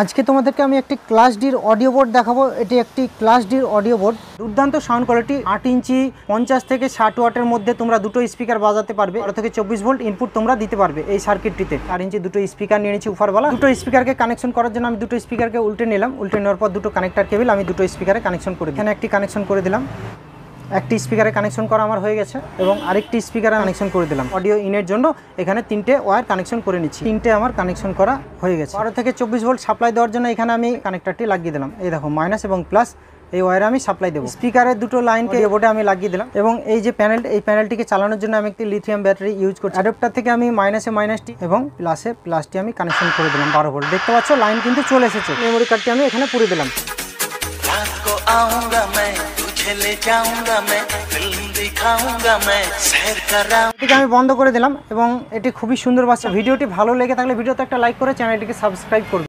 আজকে তোমাদেরকে আমি একটি ক্লাস ডির অডিও বোর্ড দেখাবো। এটি একটি ক্লাস ডির অডিও বোর্ড, দুর্দান্ত সাউন্ড কোয়ালিটি। 8 ইঞ্চি 50 থেকে 60 ওয়াটের মধ্যে তোমরা দুটো স্পিকার বাজাতে পারবে। 12 থেকে 24 ভোল্ট ইনপুট তোমরা দিতে পারবে এই সার্কিটটিতে। 4 ইঞ্চি দুটো স্পিকার নিয়ে নিচ্ছি উফারওয়ালা। দুটো স্পিকারকে কানেকশন করার জন্য আমি দুটো স্পিকারকে উল্টে নিলাম। উল্টে নেওয়ার পর দুটো কানেক্টর কেবল আমি দুটো স্পিকারে কানেকশন করে দিই। এখানে একটি কানেকশন করে দিলাম, একটি স্পিকারে কানেকশন করা আমার হয়ে গেছে এবং আরেকটি স্পিকারে কানেকশন করে দিলাম। অডিও ইনের জন্য এখানে 3টে ওয়্যার কানেকশন করে নিচ্ছি। 3টে আমার কানেকশন করা হয়ে গেছে। 12 থেকে 24 ভোল্ট সাপ্লাই দেওয়ার জন্য এখানে আমি কানেক্টরটি লাগিয়ে দিলাম। এই দেখো মাইনাস এবং প্লাস এই ওয়্যারে আমি সাপ্লাই দেবো। স্পিকারের দুটো লাইনকে বোর্ডে আমি লাগিয়ে দিলাম এবং এই যে প্যানেল, এই প্যানেলটিকে চালানোর জন্য আমি একটি লিথিয়াম ব্যাটারি ইউজ করছি। অ্যাডাপ্টার থেকে আমি মাইনাসে মাইনাসটি এবং প্লাসে প্লাসটি আমি কানেকশন করে দিলাম 12 ভোল্ট। দেখতে পাচ্ছ লাইন কিন্তু চলে এসেছে। মেমোরি কার্ডটি আমি এখানে পুরে দিলাম। এটিকে আমি বন্ধ করে দিলাম এবং এটি খুবই সুন্দর বাজছে। ভিডিওটি ভালো লেগে থাকলে ভিডিওতে একটা লাইক করে চ্যানেলটিকে সাবস্ক্রাইব করবে।